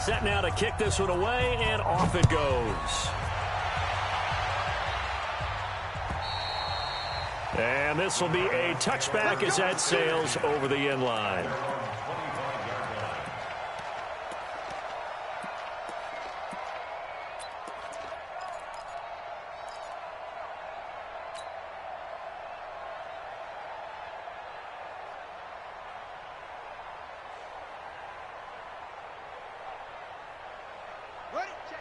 Set now to kick this one away, and off it goes. And this will be a touchback as that sails over the end line.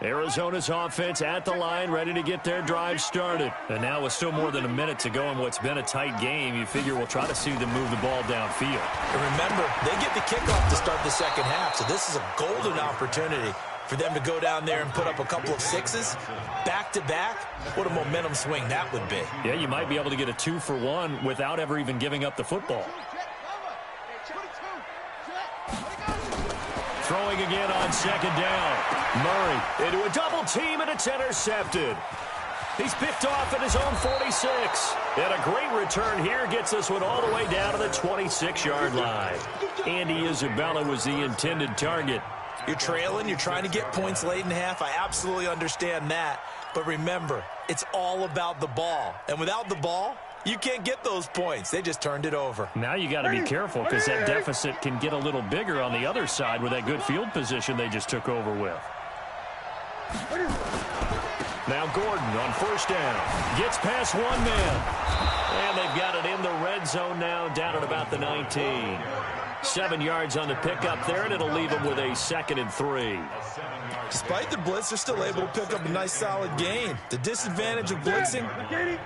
Arizona's offense at the line, ready to get their drive started. And now with still more than a minute to go in what's been a tight game, you figure we'll try to see them move the ball downfield. And remember, they get the kickoff to start the second half, so this is a golden opportunity for them to go down there and put up a couple of sixes back-to-back. What a momentum swing that would be. Yeah, you might be able to get a 2-for-1 without ever even giving up the football. Throwing again on second down. Murray into a double team, and it's intercepted. He's picked off at his own 46. And a great return here gets this one all the way down to the 26-yard line. Andy Isabella was the intended target. You're trailing, you're trying to get points late in half. I absolutely understand that. But remember, it's all about the ball. And without the ball, you can't get those points. They just turned it over. Now you got to be careful because that deficit can get a little bigger on the other side with that good field position they just took over with. Now Gordon on first down. Gets past one man. And they've got it in the red zone now, down at about the 19. 7 yards on the pickup there, and it'll leave them with a 2nd and 3. Despite the blitz, they're still able to pick up a nice solid gain. The disadvantage of blitzing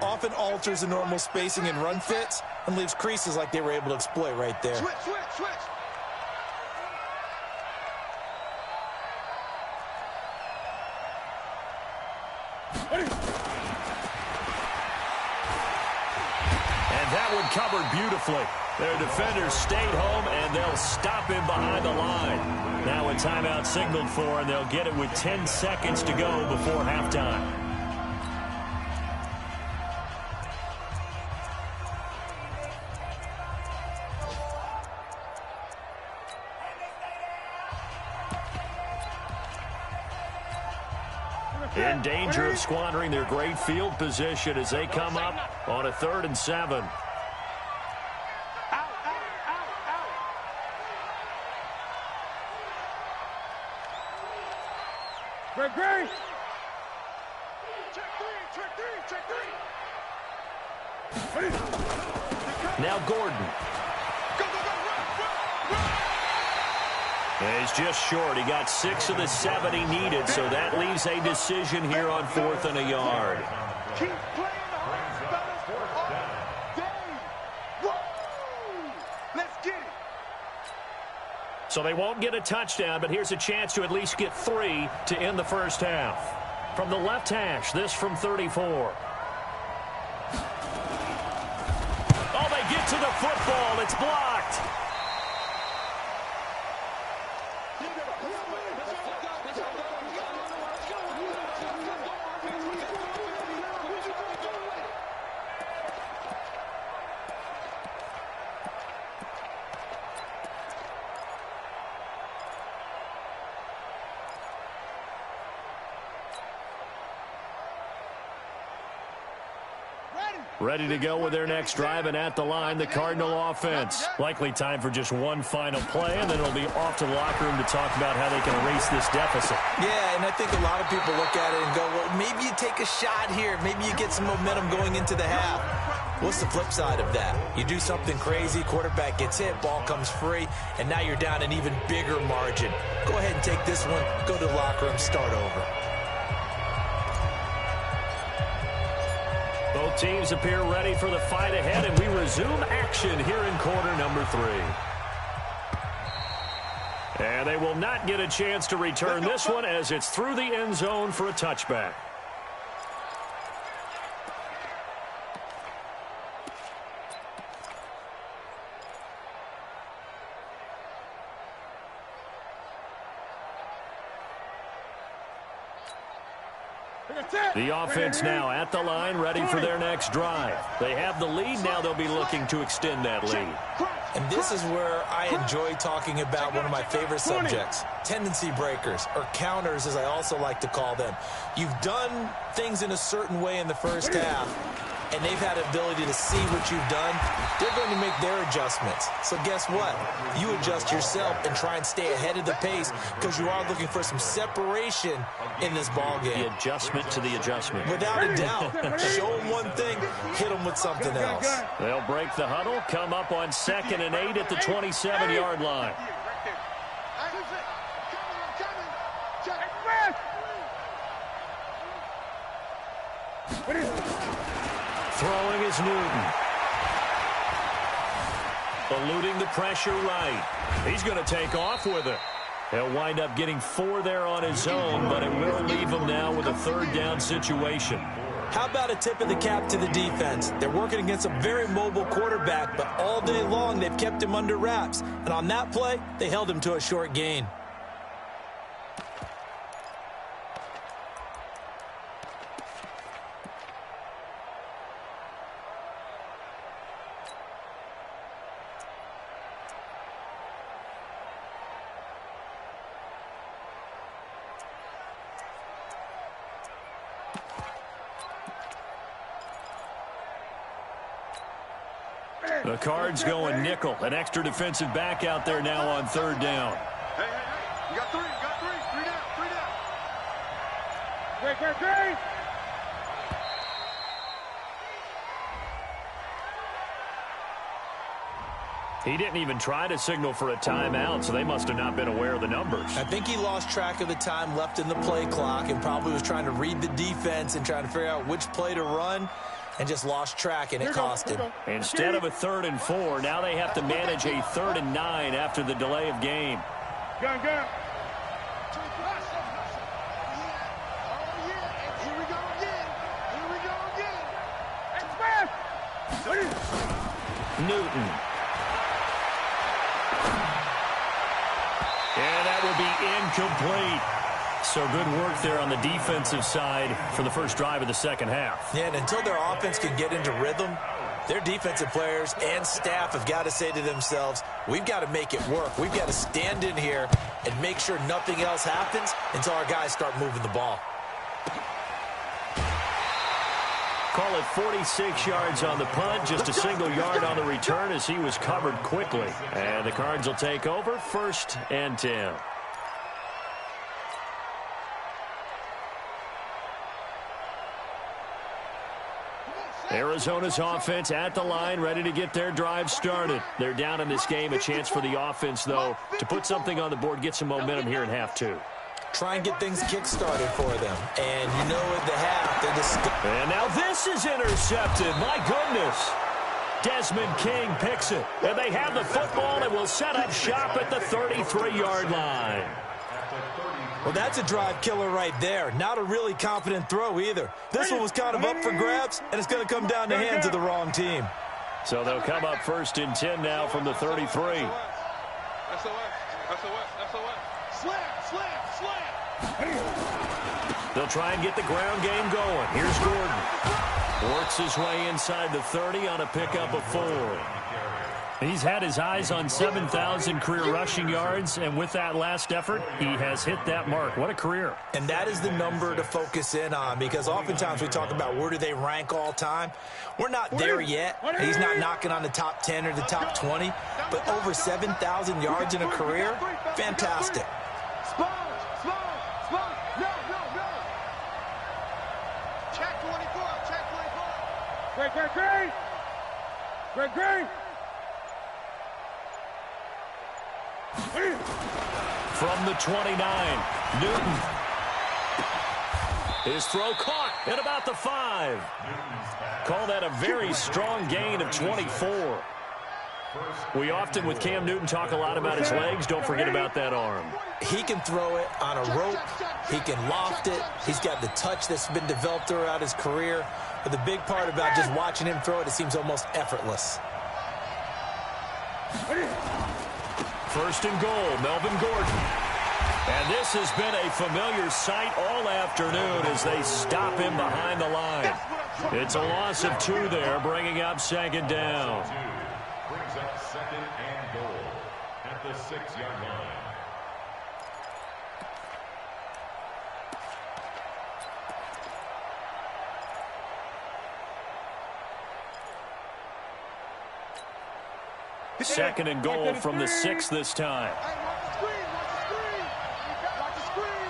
often alters the normal spacing and run fits and leaves creases like they were able to exploit right there. Switch. And that one covered beautifully. Their defenders stayed home, and they'll stop him behind the line. Now a timeout signaled for, and they'll get it with 10 seconds to go before halftime. In danger of squandering their great field position as they come up on a 3rd and 7. Great. Now Gordon. And he's just short. He got 6 of the 7 he needed, so that leaves a decision here on 4th and a yard. Keep playing hard, fellas. Woo! Let's get it. So they won't get a touchdown, but here's a chance to at least get 3 to end the first half. From the left hash, this from 34. Oh, they get to the football. It's blocked. Ready to go with their next drive, and at the line, the Cardinal offense. Likely time for just one final play, and then it'll be off to the locker room to talk about how they can erase this deficit. Yeah, and I think a lot of people look at it and go, well, maybe you take a shot here. Maybe you get some momentum going into the half. What's the flip side of that? You do something crazy, quarterback gets hit, ball comes free, and now you're down an even bigger margin. Go ahead and take this one, go to the locker room, start over. Both teams appear ready for the fight ahead, and we resume action here in quarter number 3. And they will not get a chance to return this one as it's through the end zone for a touchback. The offense now at the line, ready for their next drive. They have the lead. Now they'll be looking to extend that lead. And this is where I enjoy talking about one of my favorite subjects, tendency breakers, or counters, as I also like to call them. You've done things in a certain way in the first half, and they've had the ability to see what you've done. They're going to make their adjustments. So guess what? You adjust yourself and try and stay ahead of the pace because you are looking for some separation in this ball game. The adjustment to the adjustment. Without a doubt. Show them one thing, hit them with something else. They'll break the huddle, come up on 2nd and 8 at the 27-yard line. Throwing is Newton. Eluding the pressure right. He's going to take off with it. He'll wind up getting 4 there on his own, but it will leave him now with a 3rd down situation. How about a tip of the cap to the defense? They're working against a very mobile quarterback, but all day long they've kept him under wraps. And on that play, they held him to a short gain. The Cards going nickel. An extra defensive back out there now on 3rd down. Hey, you got 3, you got 3. 3 down, 3 down. Great. He didn't even try to signal for a timeout, so they must have not been aware of the numbers. I think he lost track of the time left in the play clock and probably was trying to read the defense and trying to figure out which play to run and just lost track, and it cost him. Instead of a 3rd and 4, now they have to manage a 3rd and 9 after the delay of game. Gun. Newton. And that will be incomplete. So good work there on the defensive side for the first drive of the second half. Yeah, and until their offense can get into rhythm, their defensive players and staff have got to say to themselves, we've got to make it work. We've got to stand in here and make sure nothing else happens until our guys start moving the ball. Call it 46 yards on the punt, just a single yard on the return as he was covered quickly. And the Cards will take over, 1st and 10. Arizona's offense at the line, ready to get their drive started. They're down in this game. A chance for the offense, though, to put something on the board, get some momentum here in half 2. Try and get things kick-started for them. And you know at the half, they're just... And now this is intercepted. My goodness. Desmond King picks it. And they have the football and will set up shop at the 33-yard line. Well, that's a drive killer right there. Not a really confident throw either. This one was kind of up for grabs, and it's going to come down the hands of the wrong team. So they'll come up 1st and 10 now from the 33. They'll try and get the ground game going. Here's Gordon. Works his way inside the 30 on a pickup of 4. He's had his eyes on 7,000 career rushing yards, and with that last effort, he has hit that mark. What a career. And that is the number to focus in on, because oftentimes we talk about where do they rank all time. We're not there yet. He's not knocking on the top 10 or the top 20, but over 7,000 yards in a career, fantastic. Check 24, check 24. Great. From the 29, Newton. His throw caught at about the 5. Call that a very strong gain of 24. We often, with Cam Newton, talk a lot about his legs. Don't forget about that arm. He can throw it on a rope. He can loft it. He's got the touch that's been developed throughout his career. But the big part about just watching him throw it, it seems almost effortless. 1st and goal, Melvin Gordon. And this This has been a familiar sight all afternoon as they stop him behind the line. It's a loss of 2 there, bringing up second down. Brings up second and goal at the 6-yard line. Second and goal from the 6 this time. Hey, watch the screen, watch the screen. Watch the screen.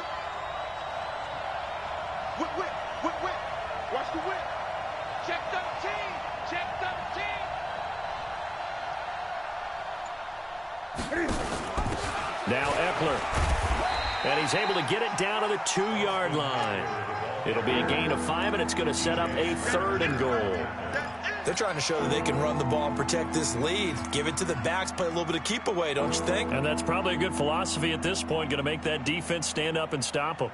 Whip. Watch the whip. Check 13. Check 13. Now Eckler. And he's able to get it down to the 2-yard line. It'll be a gain of 5, and it's going to set up a 3rd and goal. They're trying to show that they can run the ball and protect this lead. Give it to the backs, play a little bit of keep away, don't you think? And that's probably a good philosophy at this point, going to make that defense stand up and stop them.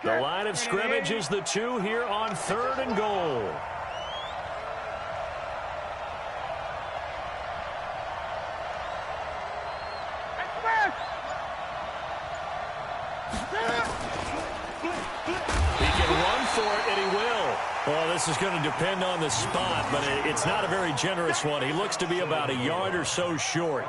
The line of scrimmage is the 2 here on 3rd and goal. Well, this is going to depend on the spot, but it's not a very generous one. He looks to be about a yard or so short.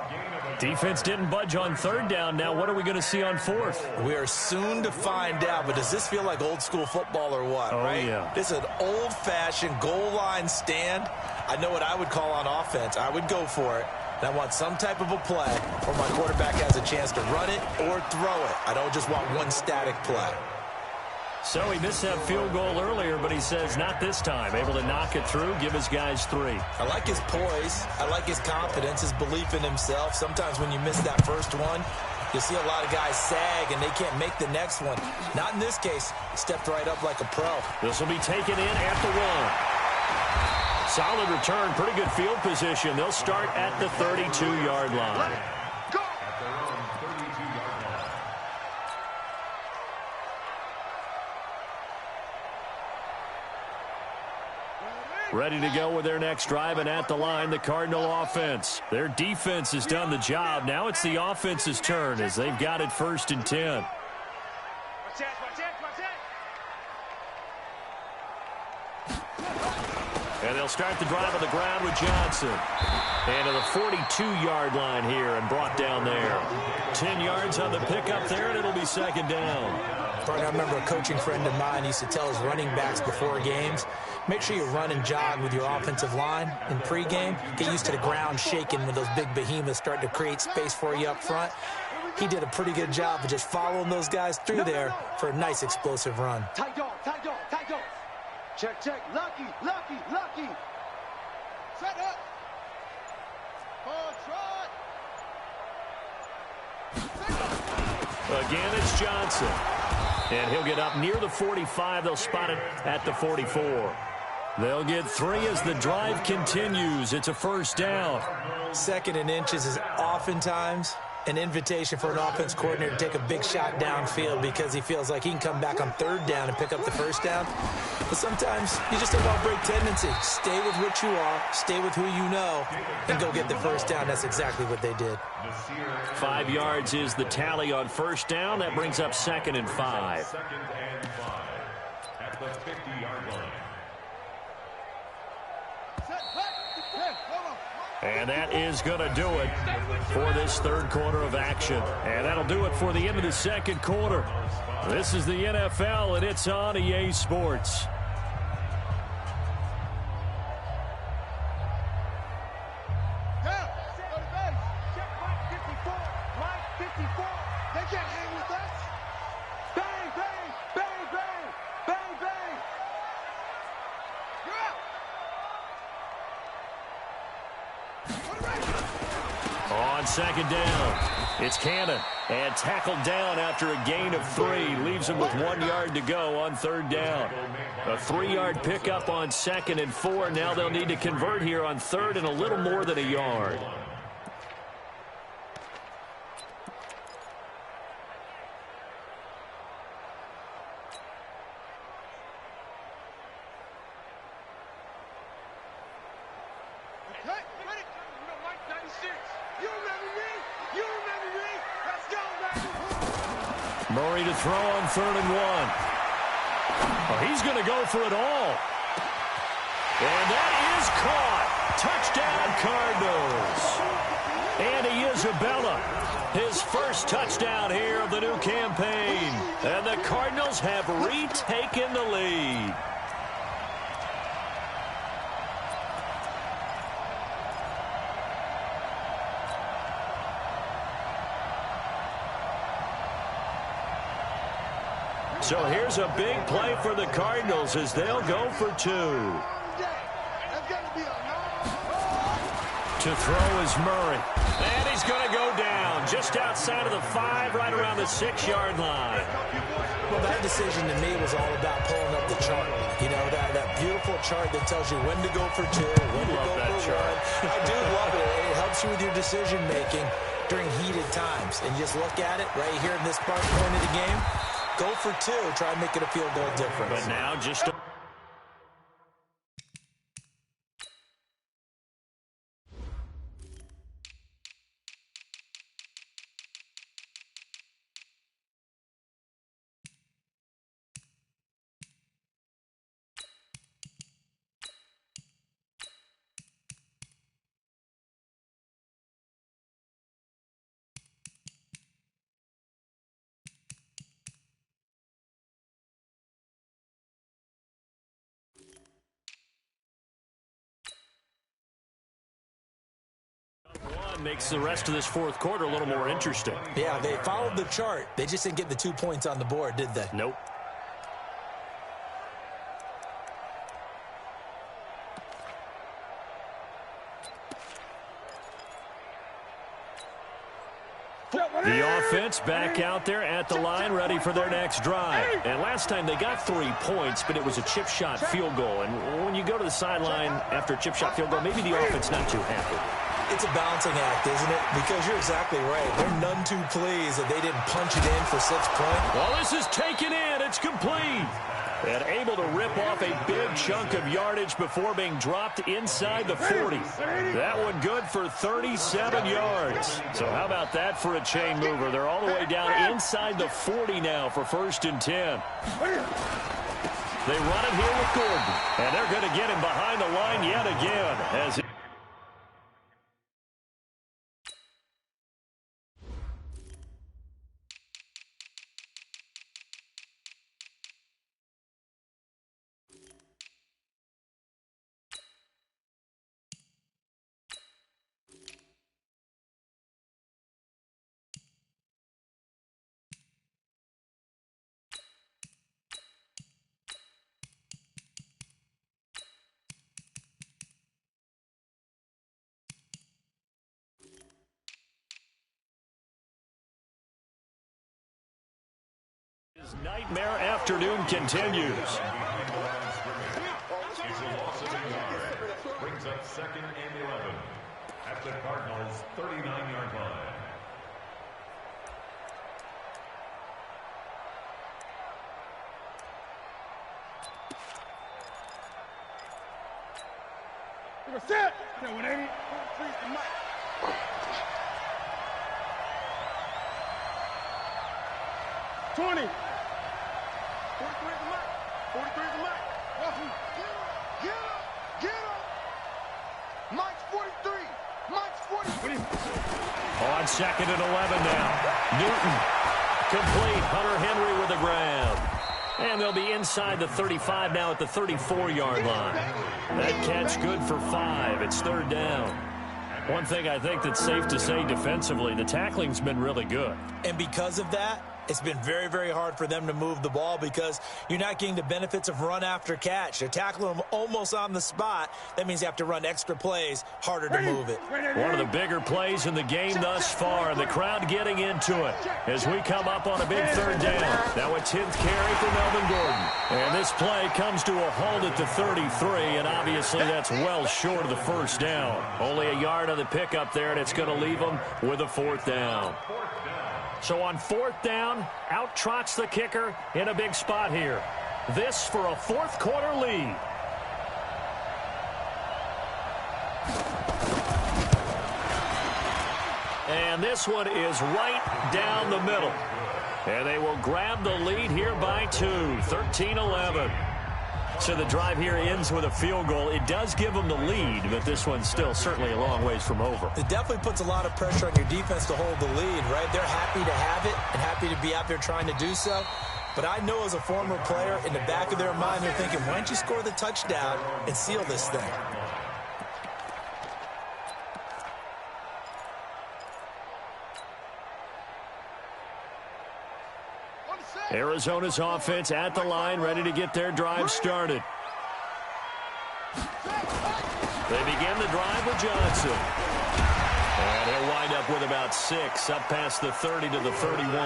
Defense didn't budge on 3rd down. Now what are we going to see on 4th? We are soon to find out, but does this feel like old school football or what, right? Yeah. This is an old-fashioned goal line stand. I know what I would call on offense. I would go for it. And I want some type of a play where my quarterback has a chance to run it or throw it. I don't just want one static play. So he missed that field goal earlier, but he says not this time. Able to knock it through, give his guys 3. I like his poise. I like his confidence, his belief in himself. Sometimes when you miss that first one, you see a lot of guys sag and they can't make the next one. Not in this case. Stepped right up like a pro. This will be taken in at the 1. Solid return, pretty good field position. They'll start at the 32-yard line. Ready to go with their next drive, and at the line, the Cardinal offense. Their defense has done the job. Now it's the offense's turn as they've got it 1st and 10. And they'll start the drive on the ground with Johnson. And to the 42-yard line here and brought down there. 10 yards on the pickup there, and it'll be 2nd down. I remember a coaching friend of mine used to tell his running backs before games, make sure you run and jog with your offensive line in pregame. Get used to the ground shaking when those big behemoths start to create space for you up front. He did a pretty good job of just following those guys through there for a nice explosive run. Tight dog. Check. Lucky. Set up. Trot. Again, it's Johnson. And he'll get up near the 45. They'll spot it at the 44. They'll get 3 as the drive continues. It's a 1st down. 2nd and inches is oftentimes an invitation for an offense coordinator to take a big shot downfield because he feels like he can come back on 3rd down and pick up the 1st down. But sometimes you just have outbreak tendency. Stay with what you are, stay with who you know, and go get the 1st down. That's exactly what they did. 5 yards is the tally on 1st down. That brings up 2nd and 5. 2nd and 5 at the 50-yard line. And that is going to do it for this 3rd quarter of action. And that'll do it for the end of the 2nd quarter. This is the NFL, and it's on EA Sports. On 2nd down, it's Cannon. And tackled down after a gain of 3. Leaves him with 1 yard to go on 3rd down. A 3-yard pickup on 2nd and 4. Now they'll need to convert here on 3rd and a little more than a yard. Ready? 96. Murray to throw on 3rd and 1. Oh, he's going to go for it all. And that is caught. Touchdown, Cardinals. Andy Isabella, his first touchdown here of the new campaign. And the Cardinals have retaken the lead. So here's a big play for the Cardinals as they'll go for 2. To throw is Murray. And he's going to go down just outside of the 5, right around the 6-yard line. Well, that decision to me was all about pulling up the chart. You know, that beautiful chart that tells you when to go for 2, when to go for 1. I do love it. It helps you with your decision-making during heated times. And you just look at it right here in this point of the game. Go for 2. Try and make it a field goal difference. But now just a makes the rest of this 4th quarter a little more interesting. Yeah, they followed the chart. They just didn't get the 2 points on the board, did they? Nope. The offense back out there at the line, ready for their next drive. And last time they got 3 points, but it was a chip shot field goal. And when you go to the sideline after a chip shot field goal, maybe the offense not too happy. It's a balancing act, isn't it? Because you're exactly right. They're none too pleased that they didn't punch it in for 6 points. Well, this is taken in. It's complete. And able to rip off a big chunk of yardage before being dropped inside the 40. That one good for 37 yards. So how about that for a chain mover? They're all the way down inside the 40 now for 1st and 10. They run it here with Gordon. And they're going to get him behind the line yet again. As his nightmare afternoon continues. It's a loss of a yard. Brings up 2nd and 11 at the Cardinals' 39-yard line. Set. 180. 20. 43 is the mark. 43 is the mark. Get up. Get up. Mike's 43. Mike's 43. On 2nd and 11 now. Newton. Complete. Hunter Henry with the grab. And they'll be inside the 35 now at the 34-yard line. That catch good for 5. It's 3rd down. One thing I think that's safe to say defensively, the tackling's been really good. And because of that, it's been very, very hard for them to move the ball because you're not getting the benefits of run after catch. They're tackling them almost on the spot. That means you have to run extra plays, harder to move it. One of the bigger plays in the game thus far, and the crowd getting into it as we come up on a big 3rd down. Now a 10th carry for Melvin Gordon. And this play comes to a halt at the 33, and obviously that's well short of the 1st down. Only a yard of the pickup there, and it's going to leave them with a 4th down. So on 4th down, out trots the kicker in a big spot here. This for a 4th quarter lead. And this one is right down the middle. And they will grab the lead here by 2, 13-11. So the drive here ends with a field goal. It does give them the lead, but this one's still certainly a long ways from over. It definitely puts a lot of pressure on your defense to hold the lead, right? They're happy to have it and happy to be out there trying to do so. But I know as a former player, in the back of their mind, they're thinking, why don't you score the touchdown and seal this thing? Arizona's offense at the line, ready to get their drive started. They begin the drive with Johnson. And he'll wind up with about 6, up past the 30 to the 31.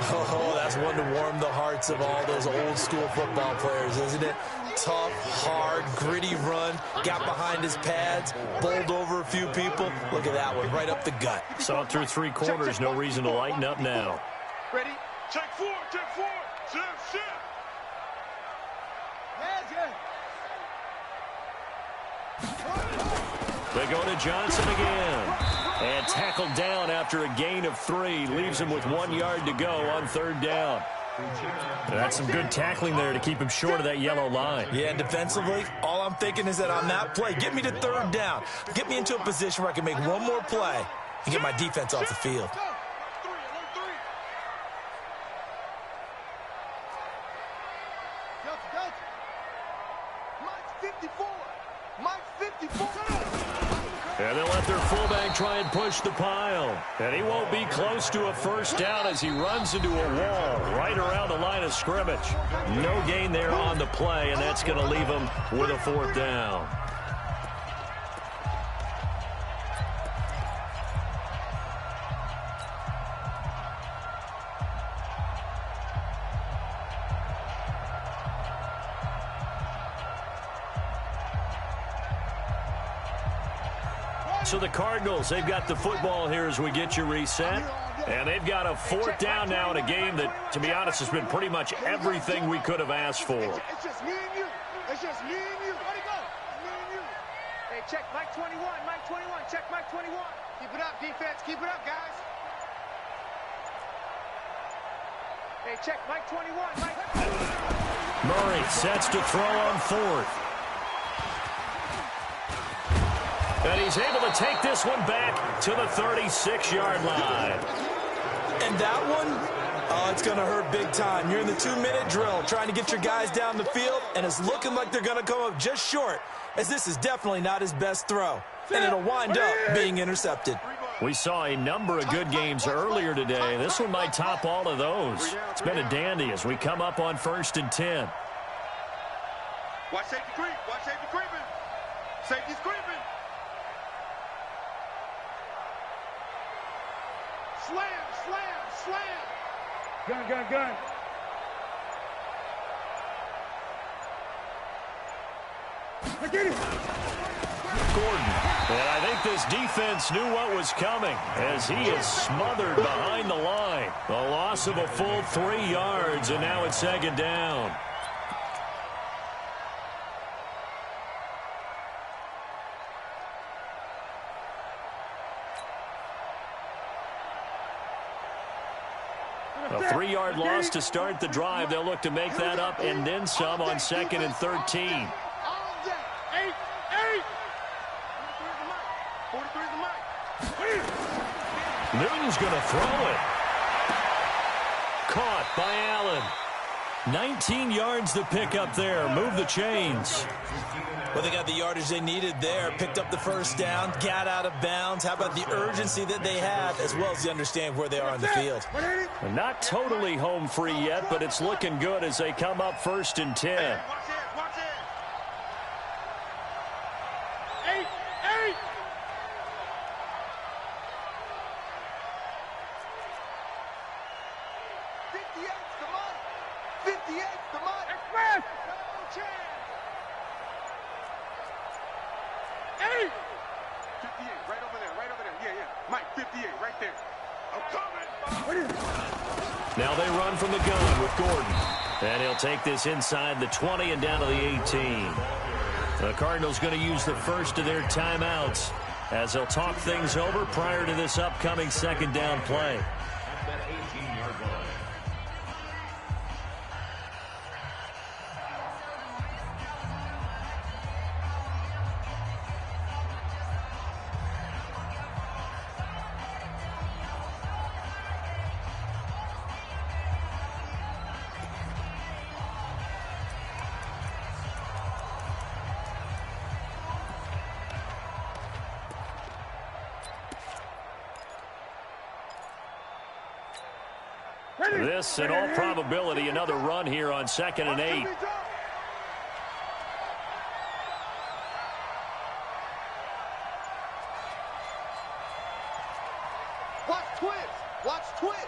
Oh, that's one to warm the hearts of all those old-school football players, isn't it? Tough, hard, gritty run, got behind his pads, bowled over a few people. Look at that one, right up the gut. Saw it through 3 quarters, no reason to lighten up now. Ready? Check forward, shift. They go to Johnson again. And tackled down after a gain of 3. Leaves him with 1 yard to go on 3rd down. That's some good tackling there to keep him short of that yellow line. Yeah, and defensively, all I'm thinking is that on that play, get me to 3rd down. Get me into a position where I can make one more play and get my defense off the field. And they'll let their fullback try and push the pile. And he won't be close to a 1st down as he runs into a wall right around the line of scrimmage. No gain there on the play, and that's going to leave him with a 4th down. So the Cardinals, they've got the football here as we get you reset. And they've got a 4th down now in a game that, to be honest, has been pretty much everything we could have asked for. It's just me and you. It's just me and you. Where'd he go? It's me and you. Hey, check Mike 21. Mike 21. Check Mike 21. Keep it up, defense. Keep it up, guys. Hey, check Mike 21. Mike. Murray sets to throw on 4th. And he's able to take this one back to the 36-yard line. And that one, oh, it's going to hurt big time. You're in the 2-minute drill trying to get your guys down the field, and it's looking like they're going to come up just short, as this is definitely not his best throw. And it'll wind up being intercepted. We saw a number of good games earlier today. This one might top all of those. It's been a dandy as we come up on 1st and 10. Watch safety creep. Watch safety creeping. Safety's creeping. Slam. Gun. Get it. Gordon. And I think this defense knew what was coming as he is smothered behind the line. A loss of a full 3 yards, and now it's 2nd down. A 3-yard loss to start the drive. They'll look to make that up and then some on 2nd and 13. Newton's going to throw it. Caught by Allen. 19 yards to pick up there. Move the chains. Well, they got the yardage they needed there. Picked up the 1st down. Got out of bounds. How about the urgency that they have, as well as the understanding where they are on the field? Not totally home free yet, but it's looking good as they come up 1st and 10. Watch it. 8. 58's the money. 58's the money. Express. No chance. 8. 58, right over there. Yeah. Mike, 58, right there. I'm coming. Now they run from the gun with Gordon. And he'll take this inside the 20 and down to the 18. The Cardinals going to use the first of their timeouts as they'll talk things over prior to this upcoming 2nd down play. At that 18-yard This, in all probability, another run here on 2nd and 8. Watch twist. Watch twist.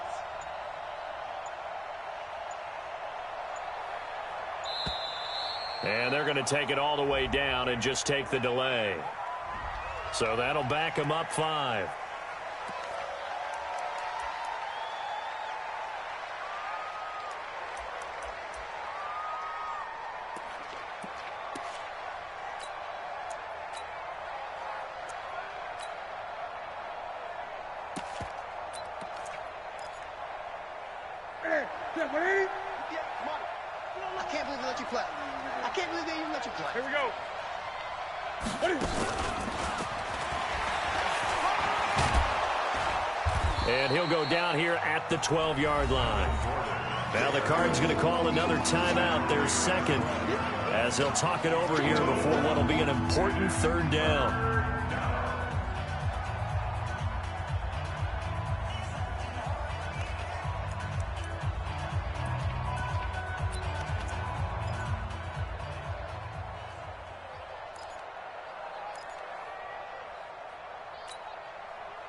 And they're going to take it all the way down and just take the delay. So that'll back them up 5. I can't believe they let you play. I can't believe they even let you play. Here we go. And he'll go down here at the 12-yard line. Now the Cards going to call another timeout, their second, as they'll talk it over here before what will be an important 3rd down.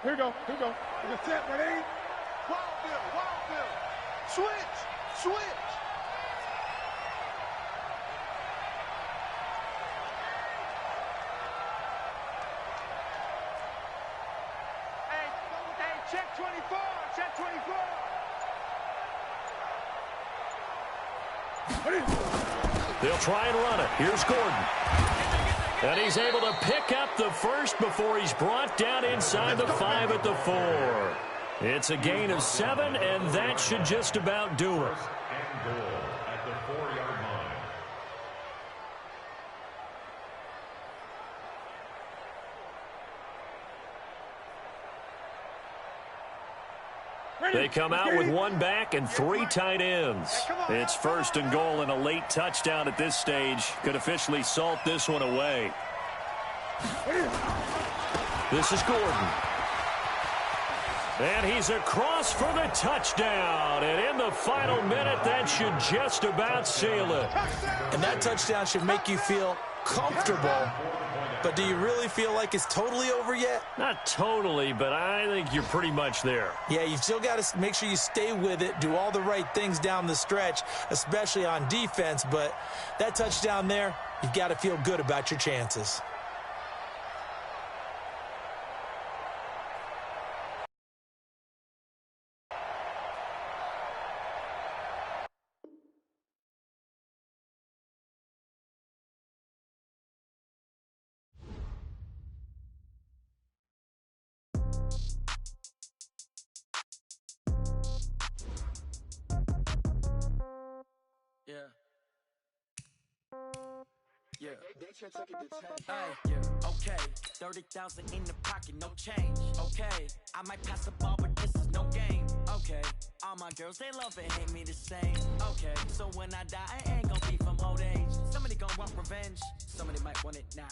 Here we go. Here we go. We're set. Ready? Wild Bill. Switch. Switch. Hey, check 24. Check 24. They'll try and run it. Here's Gordon. And he's able to pick up the first before he's brought down inside the 5 at the 4. It's a gain of 7, and that should just about do it. And goal at the 4-yard line. They come out with 1 back and 3 tight ends. It's 1st and goal, and a late touchdown at this stage could officially salt this one away. This is Gordon. And he's across for the touchdown. And in the final minute, that should just about seal it. And that touchdown should make you feel comfortable. But do you really feel like it's totally over yet? Not totally, but I think you're pretty much there. Yeah, you've still got to make sure you stay with it, do all the right things down the stretch, especially on defense. But that touchdown there, you've got to feel good about your chances. Okay, 30,000 in the pocket, no change. Okay, I might pass the ball, but this is no game. Okay, all my girls, they love and hate me the same. Okay, so when I die, I ain't gonna be from old age. Somebody gonna want revenge, somebody might want it now.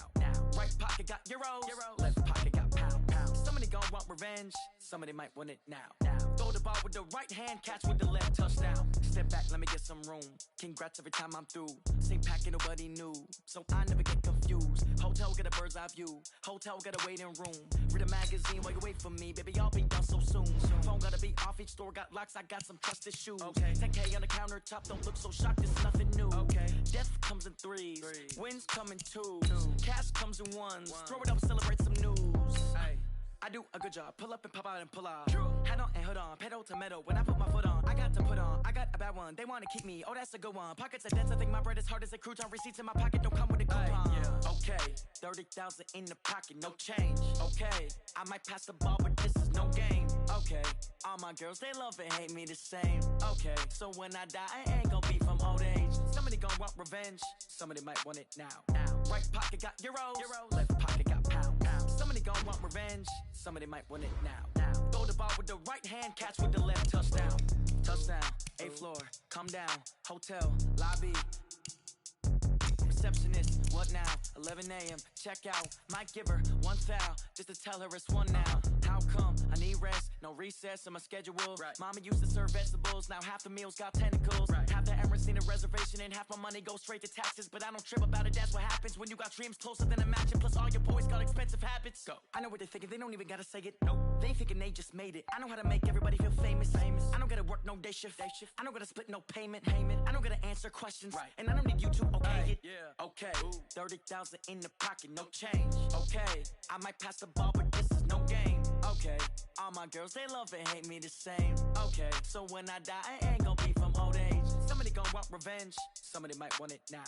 Right pocket got euros, left pocket got pounds. Somebody gonna want revenge, somebody might want it now. Throw the ball with the right hand, catch with the left, touchdown. Step back, let me get some room. Congrats every time I'm through. Same packet, nobody knew, so I never get confused. Hotel get a bird's eye view, hotel got a waiting room. Read a magazine while you wait for me, baby, I'll be done so soon. Phone gotta be off, each store got locks, I got some trusted shoes. 10K on the countertop, don't look so shocked, it's nothing new. Death comes in threes, wins come in twos, cash comes in ones. Throw it up, celebrate some news. I do a good job, pull up and pop out and pull out. Head on and hood on, pedal to metal. When I put my foot on, I got to put on. I got a bad one, they wanna keep me, oh that's a good one. Pockets are dense, I think my bread is hard as a crouton. Receipts in my pocket don't come with a coupon. Okay, 30,000 in the pocket, no change. Okay, I might pass the ball, but this is no game. Okay, all my girls, they love and hate me the same. Okay, so when I die, I ain't gonna be from old age. Somebody gonna want revenge, somebody might want it now. Right pocket got euros, left pocket got pounds. Somebody gonna want revenge, somebody might want it now. Throw the ball with the right hand, catch with the left, touchdown. Touchdown, 8th floor, come down, hotel, lobby. Receptionist, what now? 11 a.m., check out. Might give her one foul, just to tell her it's one now. How How come? I need rest, no recess in my schedule. Right. Mama used to serve vegetables, now half the meals got tentacles. Right. Half the Emirates need a reservation and half my money goes straight to taxes. But I don't trip about it, that's what happens when you got dreams closer than a mansion. Plus all your boys got expensive habits. Go. I know what they're thinking, they don't even gotta say it. Nope. They thinking they just made it. I know how to make everybody feel famous. I don't gotta work no day shift. I don't gotta split no payment. I don't gotta answer questions. Right. And I don't need you to okay it. Yeah. Okay. 30,000 in the pocket, no change. Okay. I might pass the ball, but this is no game. Okay. All my girls, they love and hate me the same. Okay. So when I die, I ain't gonna be from old age. Somebody gon' want revenge. Somebody might want it now.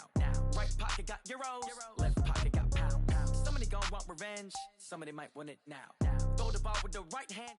Right pocket got euros. Left pocket got pound. Somebody gon' want revenge. Somebody might want it now. Throw the ball with the right hand.